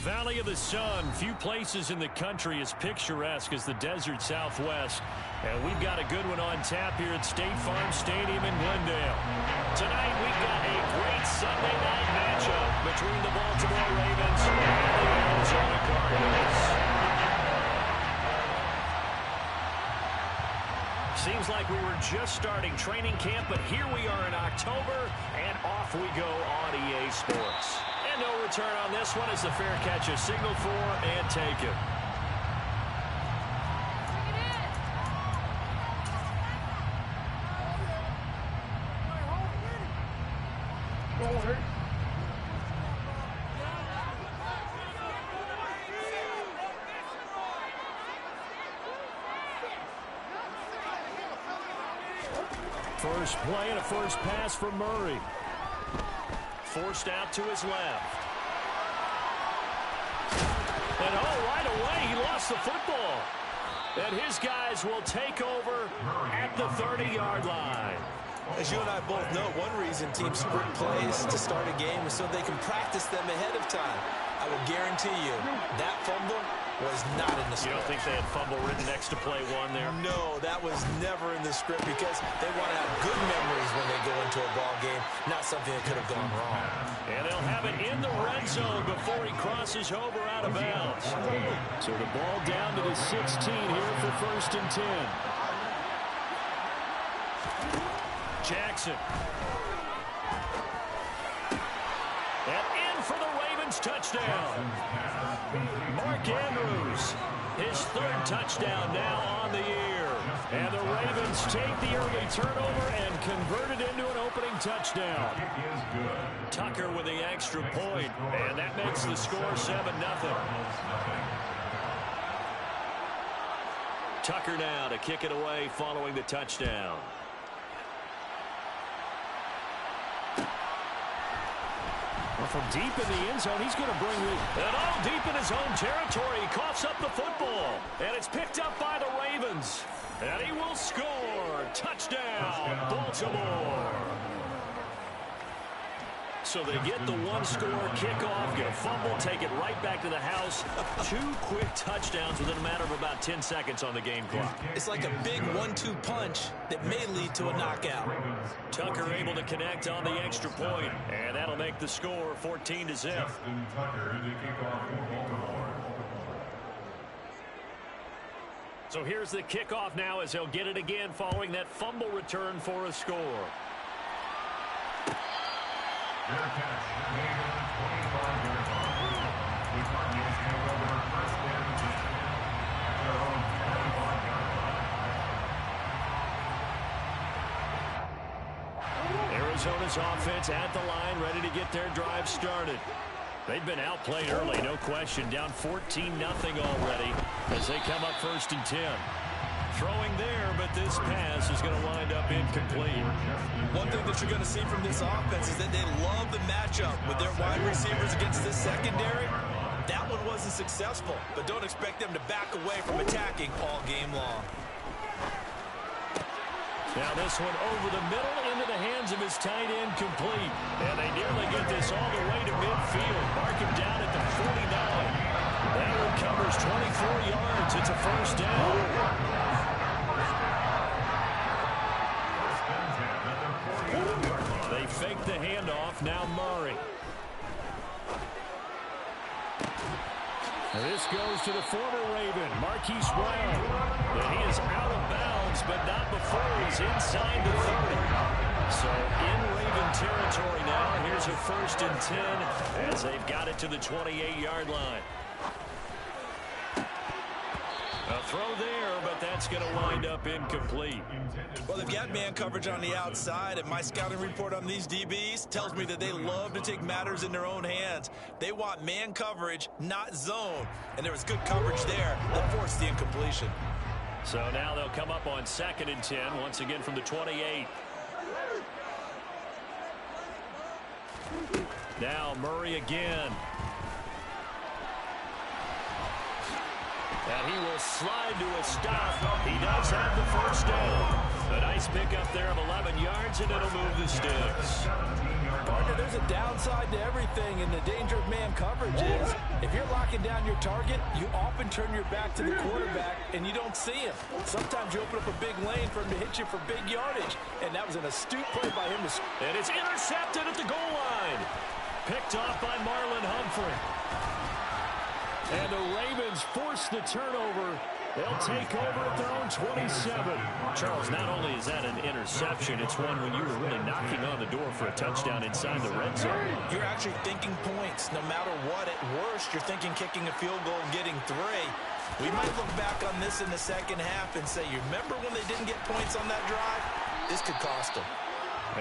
Valley of the Sun, few places in the country as picturesque as the desert Southwest. And we've got a good one on tap here at State Farm Stadium in Glendale. Tonight we've got a great Sunday night matchup between the Baltimore Ravens and the Arizona Cardinals. Seems like we were just starting training camp, but here we are in October, and off we go on EA Sports. And no return on this one as the fair catch is signaled for and taken. First play and a first pass for Murray. Forced out to his left. And right away, he lost the football. And his guys will take over at the 30-yard line. As you and I both know, one reason teams sprint plays to start a game is so they can practice them ahead of time. I will guarantee you that fumble was not in the script. You don't think they had fumble written next to play one there? No, that was never in the script because they want to have good memories when they go into a ball game, not something that could have gone wrong. And they'll have it in the red zone before he crosses over out of bounds. So the ball down to the 16 here for 1st and 10. Jackson. And in for the Ravens touchdown. Mark Andrews, his 3rd touchdown now on the year. And the Ravens take the early turnover and convert it into an opening touchdown. Tucker with the extra point, and that makes the score 7-0. Tucker now to kick it away following the touchdown. Well, from deep in the end zone, he's going to bring it all deep in his own territory. He coughs up the football, and it's picked up by the Ravens. And he will score. Touchdown, Baltimore. So they get the one-score kickoff, get a fumble, take it right back to the house. 2 quick touchdowns within a matter of about 10 seconds on the game clock. It's like a big 1-2 punch that may lead to a knockout. Tucker able to connect on the extra point, and that'll make the score 14-0. So here's the kickoff now as they'll get it again following that fumble return for a score. Arizona's offense at the line, ready to get their drive started. They've been outplayed early, no question. Down 14-0 already as they come up 1st and 10. Throwing there, but this pass is going to wind up incomplete. One thing that you're going to see from this offense is that they love the matchup with their wide receivers against this secondary. That one wasn't successful, but don't expect them to back away from attacking all game long. Now this one over the middle into the hands of his tight end complete. And they nearly get this all the way to midfield. Mark him down at the 49. That one covers 24 yards. It's a 1st down. They fake the handoff. Now Murray. This goes to the former Raven, Marquise Brown. And he is out of bounds, but not before he's inside the 30. So in Raven territory now. Here's a 1st and 10 as they've got it to the 28-yard line. A throw there, but that's going to wind up incomplete. Well, they've got man coverage on the outside, and my scouting report on these DBs tells me that they love to take matters in their own hands. They want man coverage, not zone. And there was good coverage there that forced the incompletion. So now they'll come up on 2nd and 10, once again from the 28. Now Murray again. And he will slide to a stop. He does have the 1st down. A nice pickup there of 11 yards, and it'll move the sticks. Partner, there's a downside to everything, and the danger of man coverage is if you're locking down your target, you often turn your back to the quarterback, and you don't see him. Sometimes you open up a big lane for him to hit you for big yardage, and that was an astute play by him. And it's intercepted at the goal line. Picked off by Marlon Humphrey. And the Ravens force the turnover. They'll take over at their own 27. Charles, not only is that an interception, it's one when you were really knocking on the door for a touchdown inside the red zone. You're actually thinking points. No matter what, at worst, you're thinking kicking a field goal and getting 3. We might look back on this in the second half and say, you remember when they didn't get points on that drive? This could cost them.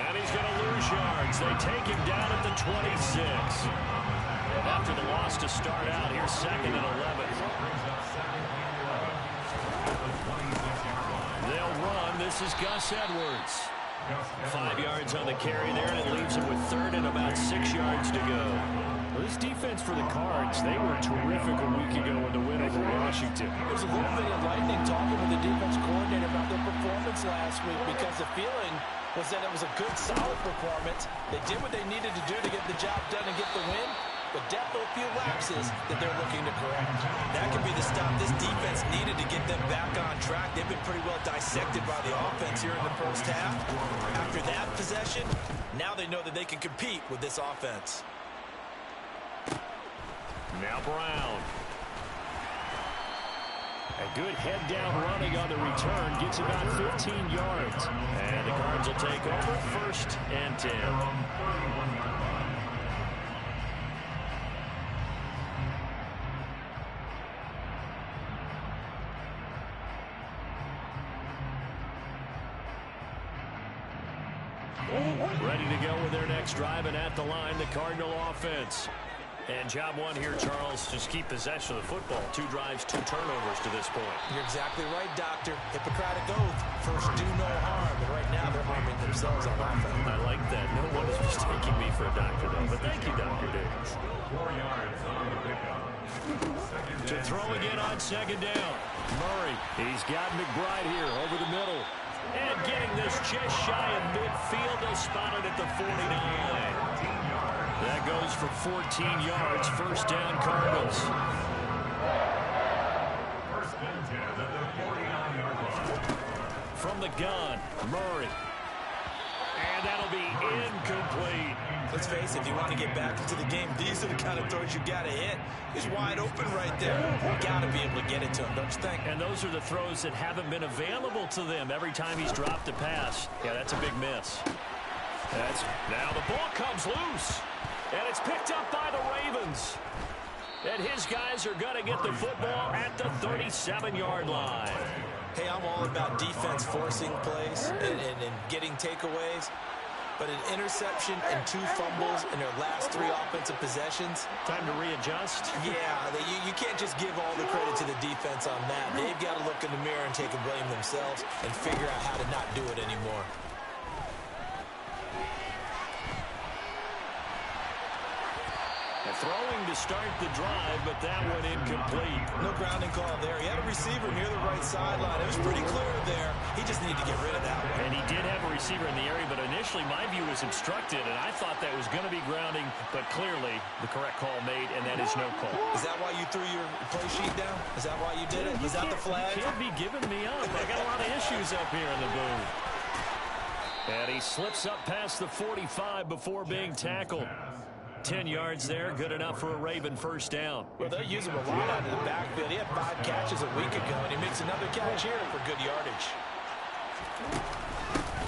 And he's going to lose yards. They take him down at the 26. After the loss to start out, here's 2nd and 11. They'll run. This is Gus Edwards. 5 yards on the carry there, and it leaves him with 3rd and about 6 yards to go. Well, this defense for the Cards, they were terrific a week ago in the win over Washington. There's a little bit of lightning talking with the defense coordinator about their performance last week because the feeling was that it was a good, solid performance. They did what they needed to do to get the job done and get the win. But definitely a few lapses that they're looking to correct. That could be the stop this defense needed to get them back on track. They've been pretty well dissected by the offense here in the first half. After that possession, now they know that they can compete with this offense. Now Brown. A good head-down running on the return. Gets about 15 yards. And the Cards will take over 1st and 10. Ready to go with their next drive, and at the line, the Cardinal offense. And job one here, Charles, just keep possession of the football. 2 drives, 2 turnovers to this point. You're exactly right, Doctor. Hippocratic oath. First, do no harm. And right now, they're harming themselves on offense. I like that. No one is mistaking me for a doctor, though. But thank you, Dr. Davis. 4 yards on the pickup. To throw again on 2nd down. Murray, he's got McBride here over the middle. And getting this just shy of midfield. They'll spot it at the 49. That goes for 14 yards. 1st down, Cardinals. 1st and 10 at the 49-yard line. From the gun, Murray. And that'll be incomplete. Let's face it, if you want to get back into the game, these are the kind of throws you got to hit. He's wide open right there. Got to be able to get it to him, don't you think? And those are the throws that haven't been available to them every time he's dropped a pass. Yeah, that's a big miss. Now the ball comes loose. And it's picked up by the Ravens. And his guys are going to get the football at the 37-yard line. Hey, I'm all about defense forcing plays and getting takeaways. But an interception and 2 fumbles in their last 3 offensive possessions. Time to readjust. Yeah, you can't just give all the credit to the defense on that. They've got to look in the mirror and take a blame themselves and figure out how to not do it anymore. Throwing to start the drive, but that one incomplete. No grounding call there. He had a receiver near the right sideline. It was pretty clear there. He just needed to get rid of that one. And he did have a receiver in the area, but initially my view was obstructed, and I thought that was going to be grounding, but clearly the correct call made, and that is no call. Is that why you threw your play sheet down? Is that why you did it? Was that the flag? You can't be giving me up. I got a lot of issues up here in the booth. And he slips up past the 45 before being tackled. 10 yards there, good enough for a Raven 1st down. Well, they'll use him a lot out of the backfield. He had 5 catches a week ago, and he makes another catch here for good yardage.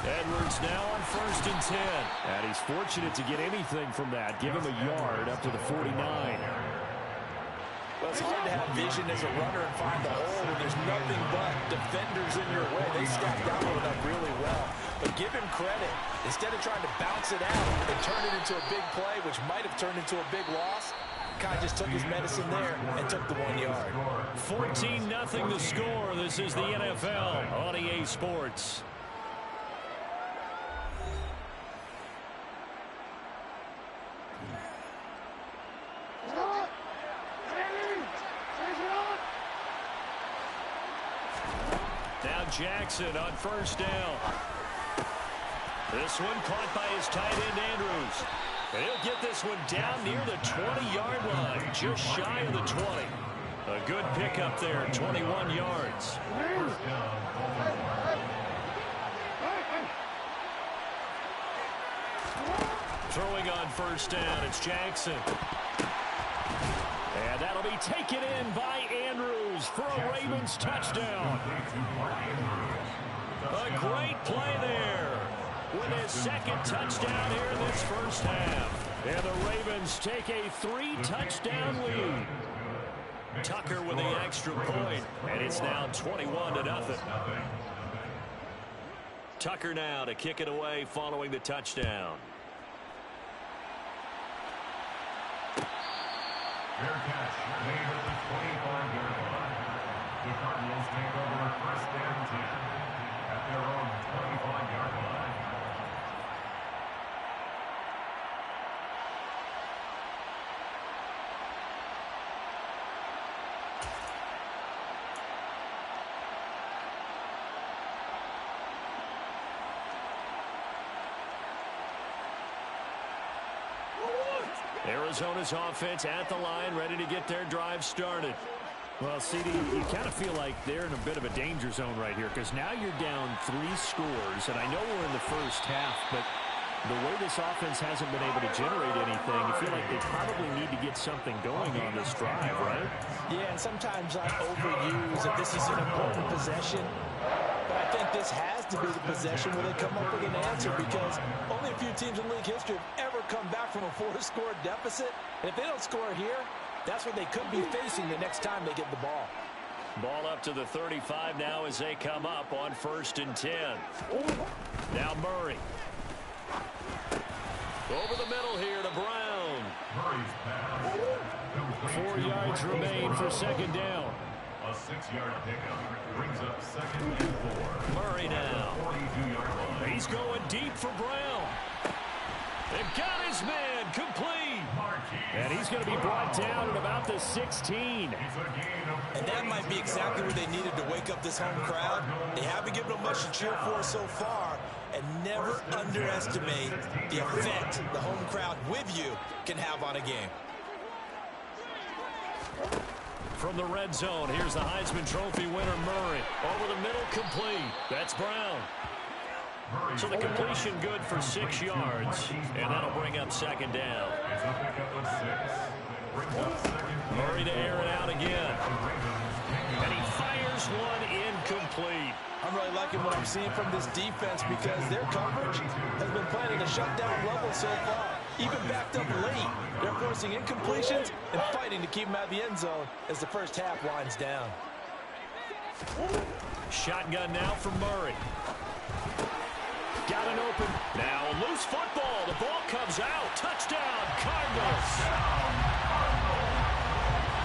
Edwards now on 1st and 10. And he's fortunate to get anything from that. Give him a yard up to the 49. Well, it's hard to have vision as a runner and find the hole when there's nothing but defenders in your way. They stacked that one up really well. But give him credit. Instead of trying to bounce it out and turn it into a big play, which might have turned into a big loss, Kai just took his medicine there and took the 1 yard. 14-0 the score. This is the NFL on EA Sports. Now Jackson on first down. This one caught by his tight end, Andrews. And he'll get this one down near the 20-yard line, just shy of the 20. A good pickup there, 21 yards. Throwing on first down, it's Jackson. And that'll be taken in by Andrews for a Ravens touchdown. A great play there with his second touchdown here in this first half. And the Ravens take a 3-touchdown lead. Tucker with the extra point, and it's now 21-0. Tucker now to kick it away following the touchdown. Fair catch made at the 25-yard line. The Cardinals take over first and 10 at their own 25-yard line. Arizona's offense at the line, ready to get their drive started. Well, CD, you kind of feel like they're in a bit of a danger zone right here because now you're down 3 scores, and I know we're in the first half, but the way this offense hasn't been able to generate anything, you feel like they probably need to get something going on this drive, right? Yeah, and sometimes I overuse that this is an important possession. But I think this has to be the possession where they come up with an answer because only a few teams in league history have ever come back from a 4-score deficit. And if they don't score here, that's what they could be facing the next time they get the ball. Ball up to the 35 now as they come up on first and 10. Now Murray. Over the middle here to Brown. 4 yards remain for second down. A 6-yard pickup brings up second and 4. Murray now. 42-yard line. He's going deep for Brown. They've got his man complete. And he's going to be brought down at about the 16. And that might be exactly what they needed to wake up this home crowd. They haven't given them much to cheer for so far. And never underestimate the effect the home crowd with you can have on a game. From the red zone, here's the Heisman Trophy winner, Murray. Over the middle, complete. That's Brown. So the completion good for 6 yards, and that'll bring up second down. Murray to air it out again. And he fires one incomplete. I'm really liking what I'm seeing from this defense because their coverage has been playing at a shutdown level so far. Even backed up late, they're forcing incompletions and fighting to keep them out of the end zone as the first half winds down. Shotgun now from Murray. Got it open. Now a loose football. The ball comes out. Touchdown, Cardinals.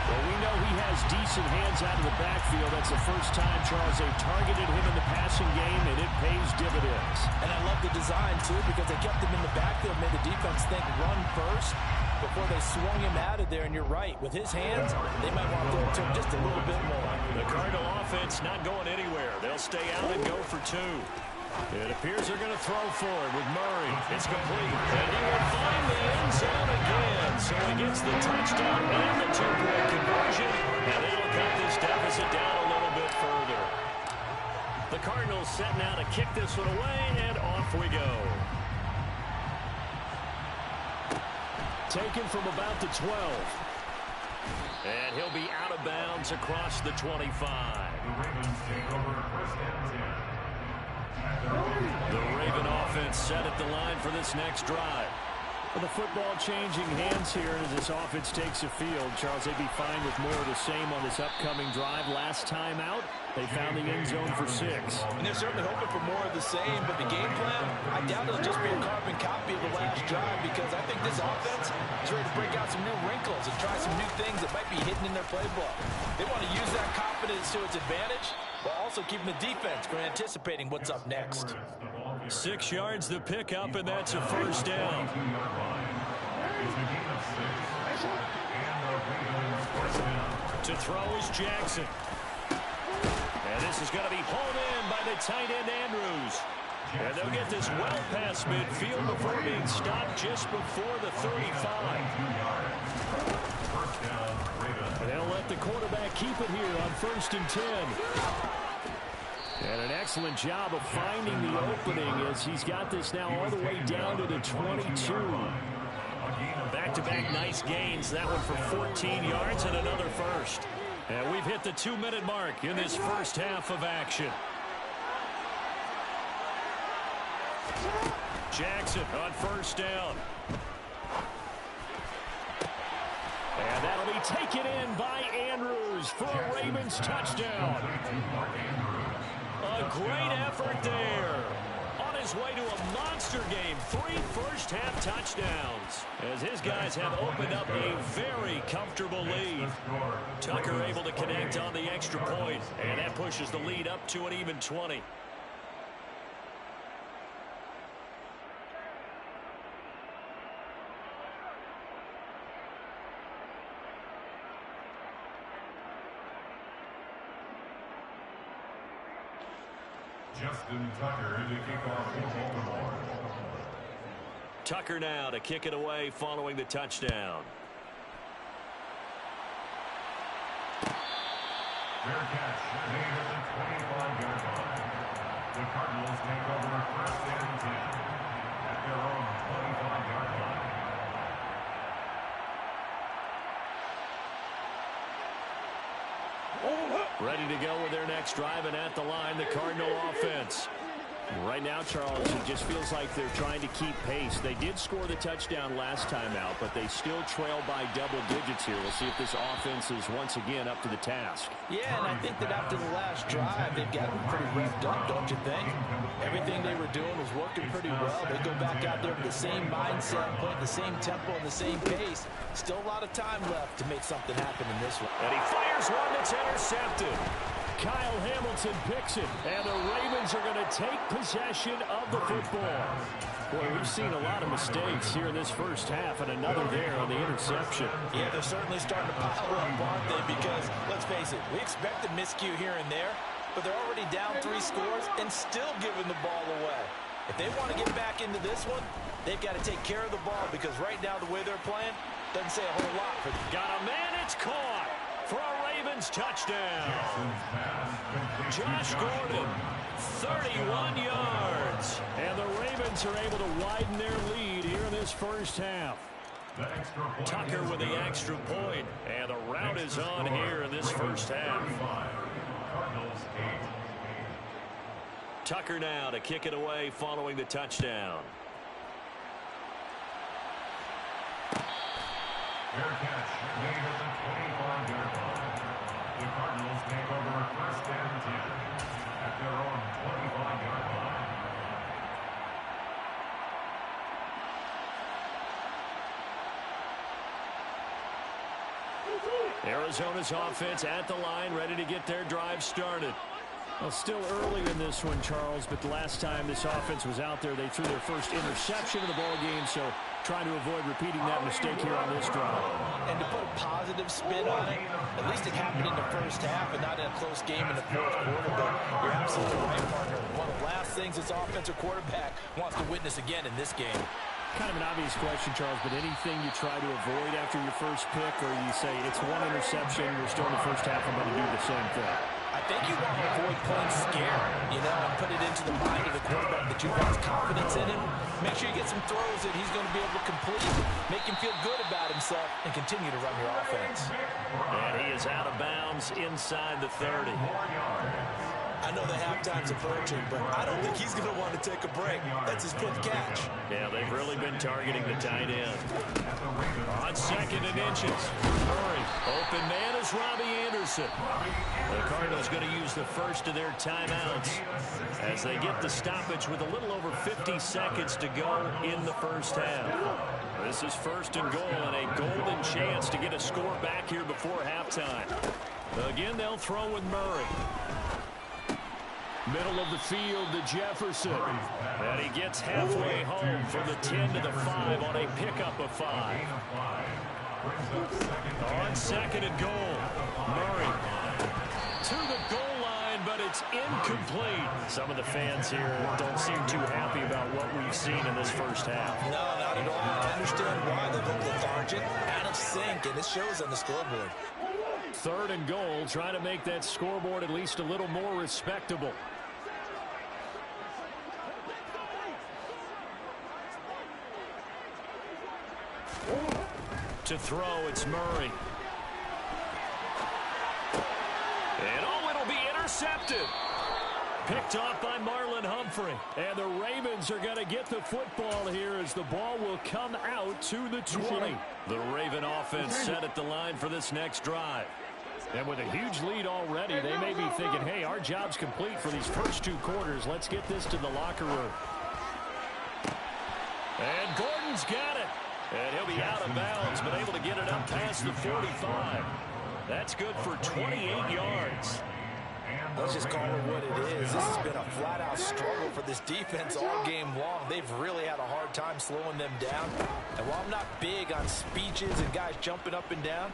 Well, we know he has decent hands out of the backfield. That's the first time, Charles, they've targeted him in the passing game, and it pays dividends. And I love the design, too, because they kept him in the backfield, made the defense think run first before they swung him out of there. And you're right. With his hands, they might want to throw just a little bit more. The Cardinal offense not going anywhere. They'll stay out and go for 2. It appears they're going to throw for it with Murray. It's complete. And he will find the end zone again. So he gets the touchdown and the 2-point conversion. And that'll cut this deficit down a little bit further. The Cardinals set now to kick this one away, and off we go. Taken from about the 12. And he'll be out of bounds across the 25. The Ravens take over first and 10. The Raven offense set at the line for this next drive. Well, the football changing hands here as this offense takes the field. Charles, they'd be fine with more of the same on this upcoming drive. Last time out, they found the end zone for 6. And they're certainly hoping for more of the same, but the game plan, I doubt it'll just be a carbon copy of the last drive because I think this offense is ready to break out some new wrinkles and try some new things that might be hidden in their playbook. They want to use that confidence to its advantage while also keeping the defense from anticipating what's up next. 6 yards the pickup, and that's a first down. To throw is Jackson. And This is going to be hauled in by the tight end, Andrews. And they'll get this well past midfield before being stopped just before the 35. And they'll let the quarterback keep it here on 1st and 10. And an excellent job of finding the opening as he's got this now all the way down to the 22. Back-to-back nice gains. That one for 14 yards and another first. And we've hit the 2-minute mark in this first half of action. Jackson on 1st down. And that'll be taken in by Andrews for a Ravens touchdown. A great effort there. On his way to a monster game. 3 first-half touchdowns. As his guys have opened up a very comfortable lead. Tucker able to connect on the extra point. And that pushes the lead up to an even 20. Justin Tucker to kick off for Baltimore. Tucker now to kick it away following the touchdown. Fair catch made at the 25-yard line. The Cardinals take over 1st and 10 at their own 25-yard line. Ready to go with their next drive, and at the line, the Cardinal offense. Right now, Charles, it just feels like they're trying to keep pace. They did score the touchdown last time out, but they still trail by double digits here. We'll see if this offense is once again up to the task. Yeah, and I think that after the last drive, they've gotten pretty revved up, don't you think? Everything they were doing was working pretty well. They go back out there with the same mindset, playing the same tempo and the same pace. Still a lot of time left to make something happen in this one. And he fires one that's intercepted. Kyle Hamilton picks it, and the Ravens are going to take possession of the football. Boy, we've seen a lot of mistakes here in this first half, and another there on the interception. Yeah, they're certainly starting to pile up, aren't they? Because, let's face it, we expected miscue here and there, but they're already down 3 scores and still giving the ball away. If they want to get back into this one, they've got to take care of the ball, because right now the way they're playing doesn't say a whole lot for them. Got a man, it's caught for a Ravens touchdown. Josh Gordon, 31 yards. And the Ravens are able to widen their lead here in this first half. Tucker with the extra point, and the route is on here in this first half. Tucker now to kick it away following the touchdown. Fair catch made at the 25-yard line. The Cardinals take over 1st and 10 at their own 25-yard line. Arizona's offense at the line, ready to get their drive started. Well, still early in this one, Charles, but the last time this offense was out there, they threw their first interception of the ball game, so trying to avoid repeating that mistake here on this drive. And to put a positive spin on it, at least it happened in the first half and not in a close game in the 4th quarter, but you're absolutely right, partner. One of the last things this offensive quarterback wants to witness again in this game. Kind of an obvious question, Charles, but anything you try to avoid after your first pick, or you say it's one interception, we're still in the first half, I'm going to do the same thing? I think you want to avoid playing scared, and put it into the mind of the quarterback that you've got confidence in him. Make sure you get some throws that he's going to be able to complete, make him feel good about himself, and continue to run your offense. And he is out of bounds inside the 30. I know the halftime's approaching, but I don't think he's going to want to take a break. That's his 5th catch. Yeah, they've really been targeting the tight end. On 2nd and inches, Murray. Open man is Robbie Anderson. The Cardinals going to use the first of their timeouts as they get the stoppage with a little over 50 seconds to go in the first half. This is 1st and goal and a golden chance to get a score back here before halftime. Again, they'll throw with Murray. Middle of the field to Jefferson. And he gets halfway home from the 10 to the 5 on a pickup of 5. On 2nd and goal, Murray to the goal line, but it's incomplete. Some of the fans here don't seem too happy about what we've seen in this first half. No, not at all. I understand why they look lethargic, out of sync, and it shows on the scoreboard. 3rd and goal, trying to make that scoreboard at least a little more respectable. To throw, it's Murray. And oh, it'll be intercepted. Picked off by Marlon Humphrey. And the Ravens are going to get the football here as the ball will come out to the 20. The Raven offense set at the line for this next drive. And with a huge lead already, they may be thinking, hey, our job's complete for these first 2 quarters. Let's get this to the locker room. And Gordon's got it. And he'll be out of bounds, but able to get it up past the 45. That's good for 28 yards. Let's just call it what it is. This has been a flat-out struggle for this defense all game long. They've really had a hard time slowing them down. And while I'm not big on speeches and guys jumping up and down,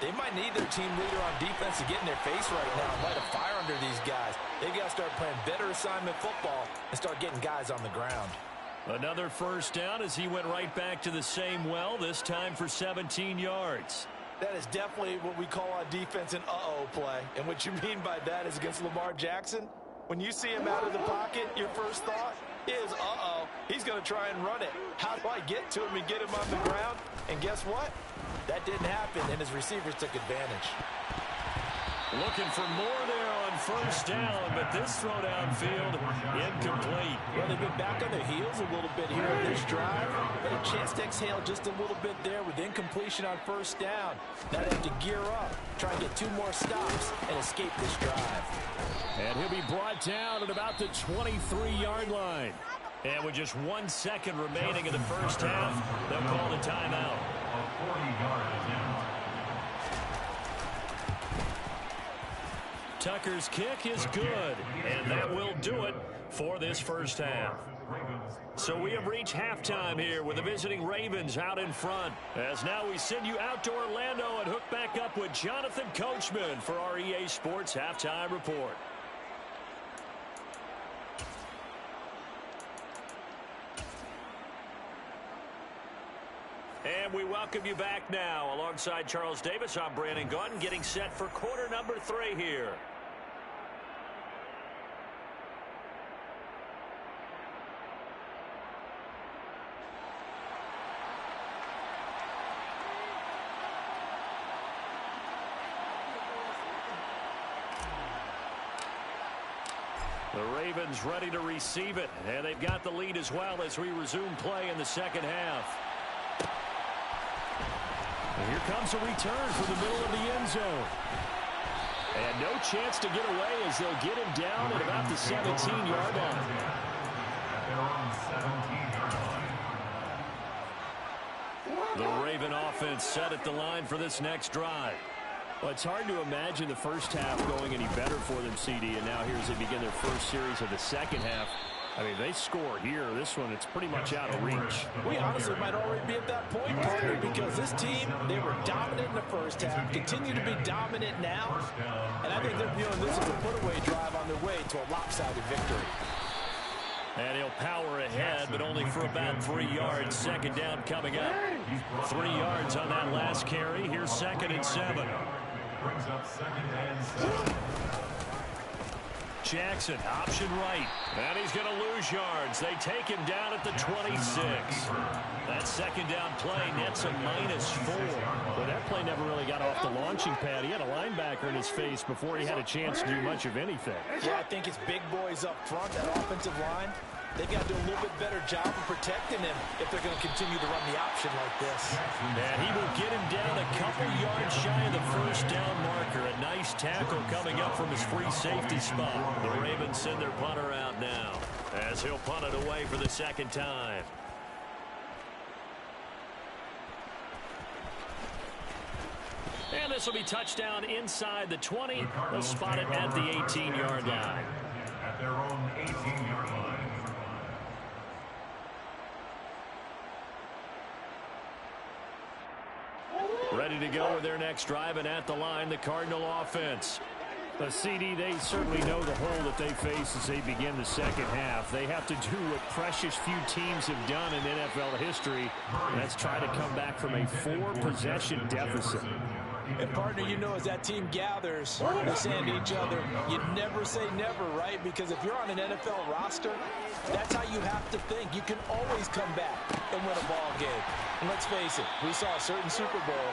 they might need their team leader on defense to get in their face right now and light a fire under these guys. They've got to start playing better assignment football and start getting guys on the ground. Another first down as he went right back to the same well, this time for 17 yards. That is definitely what we call on defense an uh-oh play. And what you mean by that is against Lamar Jackson, when you see him out of the pocket, your first thought is, uh-oh, he's going to try and run it. How do I get to him and get him on the ground? And guess what? That didn't happen, and his receivers took advantage. Looking for more there on first down, but this throw downfield incomplete. Well, they've been back on their heels a little bit here in this drive, but a chance to exhale just a little bit there with incompletion on first down. Now they have to gear up, try and get 2 more stops, and escape this drive. And he'll be brought down at about the 23-yard line. And with just 1 second remaining in the first half, they'll call the timeout. A 40-yard attempt. Tucker's kick is good, and that will do it for this first half. So we have reached halftime here with the visiting Ravens out in front. As now we send you out to Orlando and hook back up with Jonathan Coachman for our EA Sports Halftime Report. And we welcome you back now. Alongside Charles Davis, I'm Brandon Gaudin, getting set for quarter number 3 here. The Ravens ready to receive it, and they've got the lead as well as we resume play in the second half. And here comes a return from the middle of the end zone. And no chance to get away as they'll get him down at about the 17-yard line. At their own 17-yard line. The Raven offense set at the line for this next drive. Well, it's hard to imagine the first half going any better for them, CD, and now here as they begin their first series of the second half. I mean, they score here. This one, it's pretty much out of reach. We honestly might already be at that point, partner, because this team, they were dominant in the first half, continue to be dominant now, and I think they're viewing this as a put-away drive on their way to a lopsided victory. And he'll power ahead, but only for about 3 yards. Second down coming up. 3 yards on that last carry. Here's 2nd and 7. Brings up 2nd and 7. Jackson, option right. And he's going to lose yards. They take him down at the 26. That second down play nets a -4. Well, that play never really got off the launching pad. He had a linebacker in his face before he had a chance to do much of anything. Yeah, I think it's big boys up front, that offensive line. They've got to do a little bit better job of protecting him if they're going to continue to run the option like this. And he will get him down a couple yards shy of the first down marker. A nice tackle coming up from his free safety spot. The Ravens send their punter out now as he'll punt it away for the second time. And this will be touchdown inside the 20. They'll spot it at the 18-yard line. At their own 18-yard line. Ready to go with their next drive, and at the line, the Cardinal offense. CD, they certainly know the hole that they face as they begin the second half. They have to do what precious few teams have done in NFL history. That's try to come back from a 4-possession deficit. And, partner, you know, as that team gathers, they're saying to each other, you never say never, right? Because if you're on an NFL roster, that's how you have to think. You can always come back and win a ball game. And let's face it, we saw a certain Super Bowl,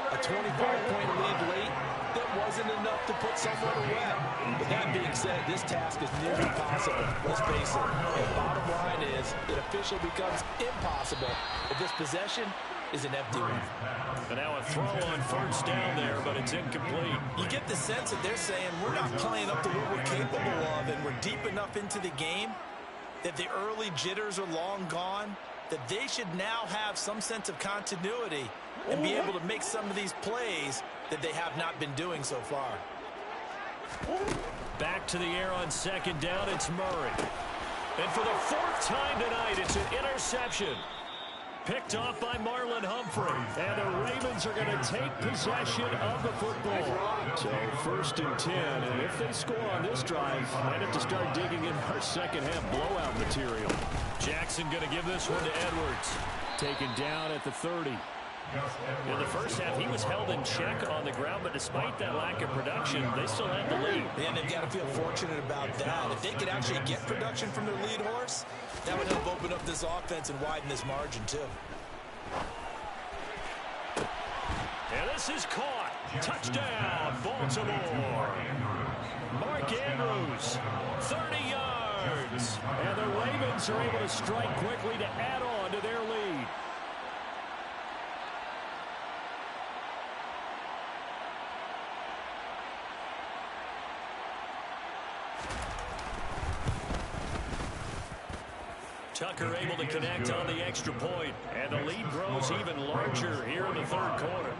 a 25-point lead late that wasn't enough to put someone away. But that being said, this task is nearly impossible. Let's face it. The bottom line is it officially becomes impossible if this possession is an empty one. And now a throw on first down there, but it's incomplete. You get the sense that they're saying we're not playing up to what we're capable of, and we're deep enough into the game that the early jitters are long gone, that they should now have some sense of continuity and be able to make some of these plays that they have not been doing so far. Back to the air on second down, it's Murray. And for the 4th time tonight, it's an interception. Picked off by Marlon Humphrey. And the Ravens are going to take possession of the football. So 1st and 10. And if they score on this drive, might have to start digging in our second half blowout material. Jackson going to give this one to Edwards. Taken down at the 30. In the first half, he was held in check on the ground, but despite that lack of production, they still had the lead. And they've got to feel fortunate about that. If they could actually get production from their lead horse, that would help open up this offense and widen this margin, too. And this is caught. Touchdown, Baltimore. Mark Andrews, 30 yards. And the Ravens are able to strike quickly to add on to their lead. Tucker able to connect on the extra point, and the lead grows even larger here in the 3rd quarter.